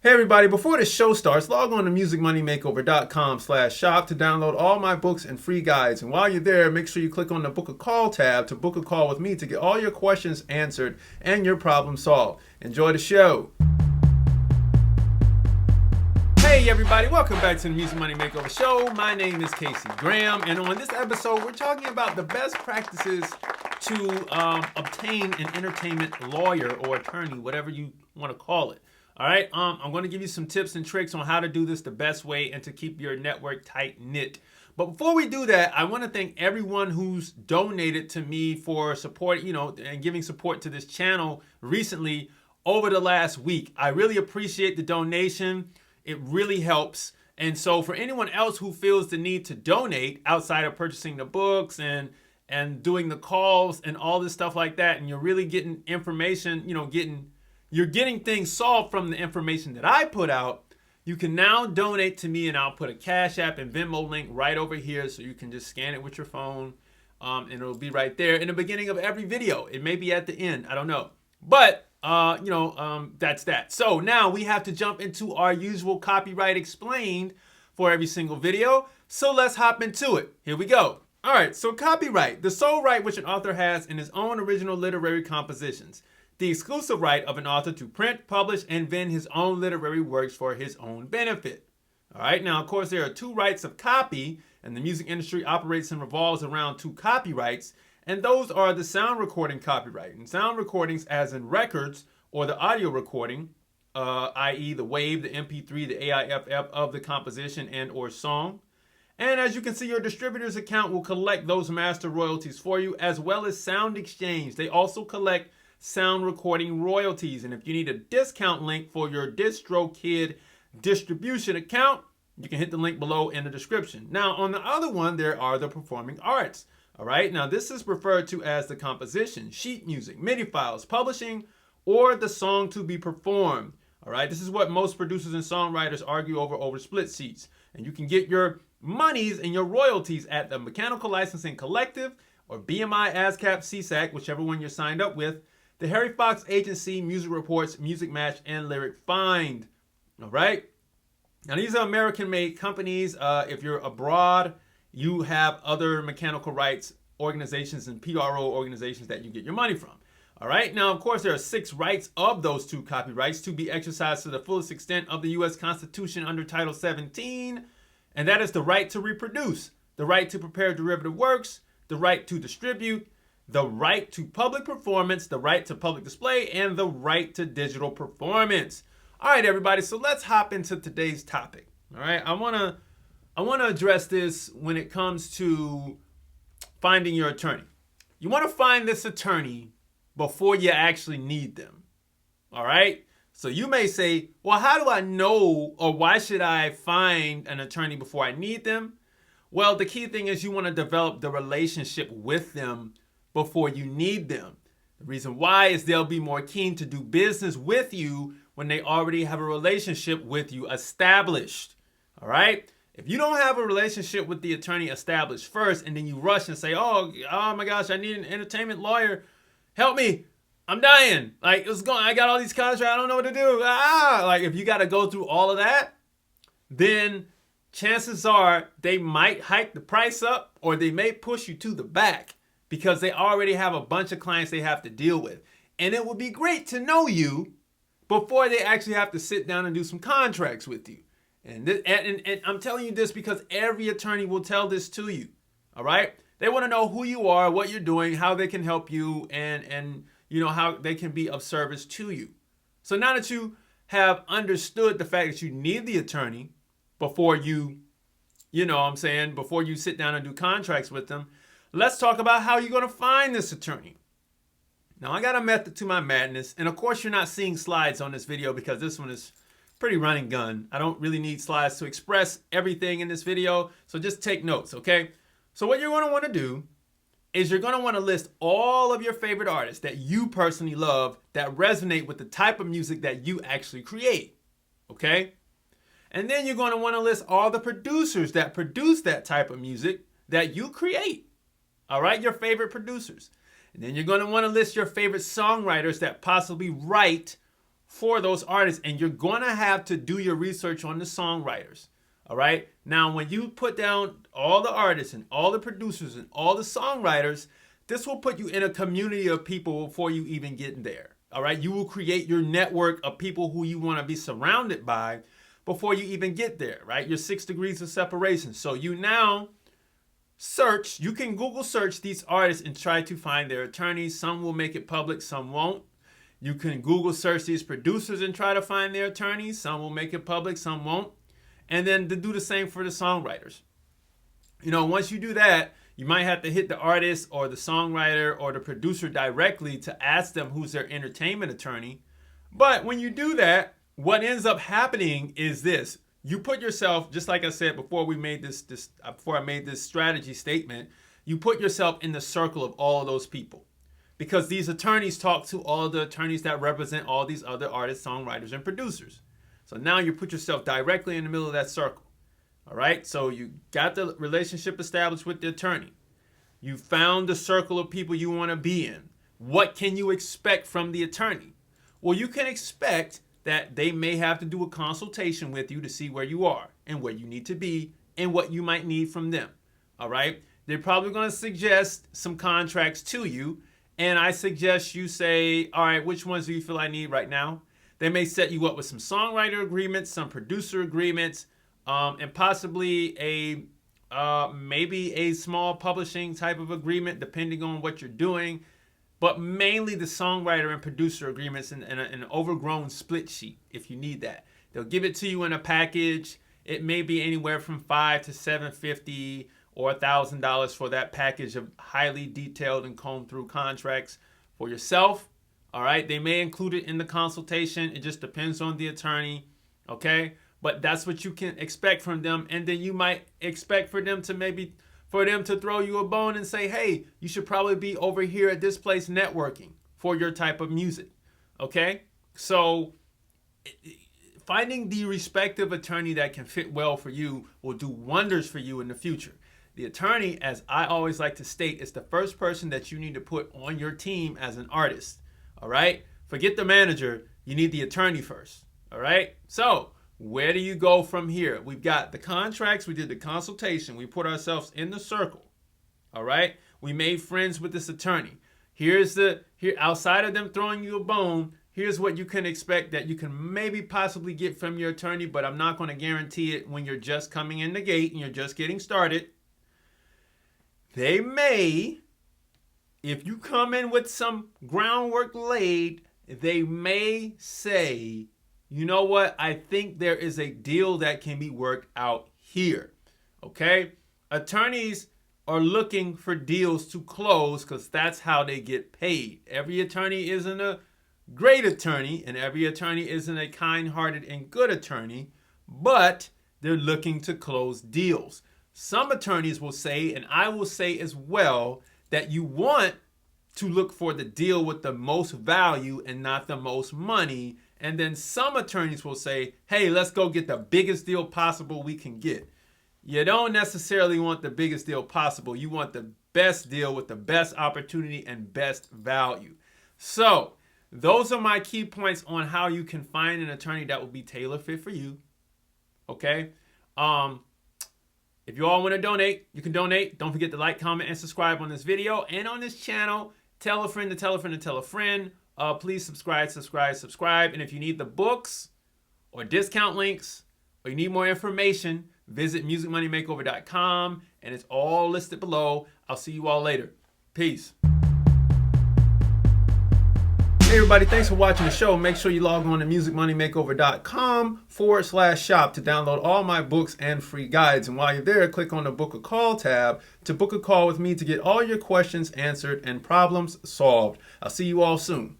Hey everybody, before the show starts, log on to musicmoneymakeover.com/shop to download all my books and free guides. And while you're there, make sure you click on the book a call tab to book a call with me to get all your questions answered and your problem solved. Enjoy the show. Hey everybody, welcome back to the Music Money Makeover Show. My name is Casey Graham, and on this episode, we're talking about the best practices to obtain an entertainment lawyer or attorney, whatever you want to call it. All right, I'm going to give you some tips and tricks on how to do this the best way and to keep your network tight knit. But before we do that, I want to thank everyone who's donated to me for support, and giving support to this channel recently over the last week. I really appreciate the donation. It really helps. And so for anyone else who feels the need to donate outside of purchasing the books and doing the calls and all this stuff like that, and you're really getting information, you're getting things solved from the information that I put out, you can now donate to me, and I'll put a Cash App and Venmo link right over here so you can just scan it with your phone, and it'll be right there in the beginning of every video. It may be at the end, I don't know. But, that's that. So now we have to jump into our usual copyright explained for every single video. So let's hop into it. Here we go. All right, so copyright, the sole right which an author has in his own original literary compositions. The exclusive right of an author to print, publish, and vend his own literary works for his own benefit. All right, now, of course, there are two rights of copy, and the music industry operates and revolves around two copyrights, and those are the sound recording copyright. And sound recordings, as in records or the audio recording, i.e. the wave, the MP3, the AIFF of the composition and or song. And as you can see, your distributor's account will collect those master royalties for you, as well as Sound Exchange. They also collect sound recording royalties. And if you need a discount link for your DistroKid distribution account, you can hit the link below in the description. Now, on the other one, there are the performing arts. All right, now this is referred to as the composition, sheet music, MIDI files, publishing, or the song to be performed. All right, this is what most producers and songwriters argue over split sheets. And you can get your monies and your royalties at the Mechanical Licensing Collective, or BMI, ASCAP, CSAC, whichever one you're signed up with, the Harry Fox Agency, Music Reports, Music Match, and Lyric Find. All right? Now, these are American-made companies. If you're abroad, you have other mechanical rights organizations and PRO organizations that you get your money from. All right? Now, of course, there are 6 rights of those 2 copyrights to be exercised to the fullest extent of the U.S. Constitution under Title 17, and that is the right to reproduce, the right to prepare derivative works, the right to distribute, the right to public performance, the right to public display, and the right to digital performance. All right, everybody, so let's hop into today's topic. All right, I want to address this when it comes to finding your attorney. You want to find this attorney before you actually need them. All right? So you may say, well, how do I know, or why should I find an attorney before I need them? Well, the key thing is you want to develop the relationship with them before you need them. The reason why is they'll be more keen to do business with you when they already have a relationship with you established. All right? If you don't have a relationship with the attorney established first, and then you rush and say, oh my gosh, I need an entertainment lawyer. Help me. I'm dying. Like, I got all these contracts. I don't know what to do. Like, if you got to go through all of that, then chances are they might hike the price up, or they may push you to the back, because they already have a bunch of clients they have to deal with. And it would be great to know you before they actually have to sit down and do some contracts with you. And I'm telling you this because every attorney will tell this to you. All right? They want to know who you are, what you're doing, how they can help you, and how they can be of service to you. So now that you have understood the fact that you need the attorney before before you sit down and do contracts with them, let's talk about how you're going to find this attorney. Now, I got a method to my madness. And of course, you're not seeing slides on this video because this one is pretty run and gun. I don't really need slides to express everything in this video. So just take notes, okay? So what you're going to want to do is you're going to want to list all of your favorite artists that you personally love that resonate with the type of music that you actually create, okay? And then you're going to want to list all the producers that produce that type of music that you create. All right, your favorite producers. And then you're going to want to list your favorite songwriters that possibly write for those artists, and you're going to have to do your research on the songwriters. All right. Now, when you put down all the artists and all the producers and all the songwriters, this will put you in a community of people before you even get there. All right. You will create your network of people who you want to be surrounded by before you even get there. Right. Your 6 degrees of separation. So you now search, you can Google search these artists and try to find their attorneys. Some will make it public, some won't. You can Google search these producers and try to find their attorneys. Some will make it public, some won't. And then to do the same for the songwriters. You know, once you do that, you might have to hit the artist or the songwriter or the producer directly to ask them who's their entertainment attorney. But when you do that, what ends up happening is this. You put yourself, just like I said before I made this strategy statement, you put yourself in the circle of all of those people. Because these attorneys talk to all the attorneys that represent all these other artists, songwriters, and producers. So now you put yourself directly in the middle of that circle. All right. So you got the relationship established with the attorney. You found the circle of people you want to be in. What can you expect from the attorney? Well, you can expect that they may have to do a consultation with you to see where you are and where you need to be and what you might need from them. All right. They're probably going to suggest some contracts to you. And I suggest you say, all right, which ones do you feel I need right now? They may set you up with some songwriter agreements, some producer agreements, and possibly maybe a small publishing type of agreement, depending on what you're doing. But mainly the songwriter and producer agreements and an overgrown split sheet if you need that. They'll give it to you in a package. It may be anywhere from $500 to $750 or $1,000 for that package of highly detailed and combed through contracts for yourself. All right. They may include it in the consultation. It just depends on the attorney. Okay. But that's what you can expect from them. And then you might expect for them to throw you a bone and say, hey, you should probably be over here at this place networking for your type of music. Okay. So finding the respective attorney that can fit well for you will do wonders for you in the future. The attorney, as I always like to state, is the first person that you need to put on your team as an artist. All right. Forget the manager. You need the attorney first. All right. So where do you go from here? We've got the contracts. We did the consultation. We put ourselves in the circle. All right. We made friends with this attorney. Here outside of them throwing you a bone, here's what you can expect that you can maybe possibly get from your attorney, but I'm not going to guarantee it when you're just coming in the gate and you're just getting started. They may, if you come in with some groundwork laid, they may say, you know what? I think there is a deal that can be worked out here. Okay? Attorneys are looking for deals to close because that's how they get paid. Every attorney isn't a great attorney and every attorney isn't a kind-hearted and good attorney, but they're looking to close deals. Some attorneys will say, and I will say as well, that you want to look for the deal with the most value and not the most money. And then some attorneys will say, hey, let's go get the biggest deal possible we can get. You don't necessarily want the biggest deal possible. You want the best deal with the best opportunity and best value. So those are my key points on how you can find an attorney that will be tailor fit for you. Okay. If you all want to donate, you can donate. Don't forget to like, comment, and subscribe on this video and on this channel. Tell a friend to tell a friend to tell a friend. Please subscribe. And if you need the books or discount links or you need more information, visit musicmoneymakeover.com and it's all listed below. I'll see you all later. Peace. Hey everybody, thanks for watching the show. Make sure you log on to musicmoneymakeover.com/shop to download all my books and free guides. And while you're there, click on the Book a Call tab to book a call with me to get all your questions answered and problems solved. I'll see you all soon.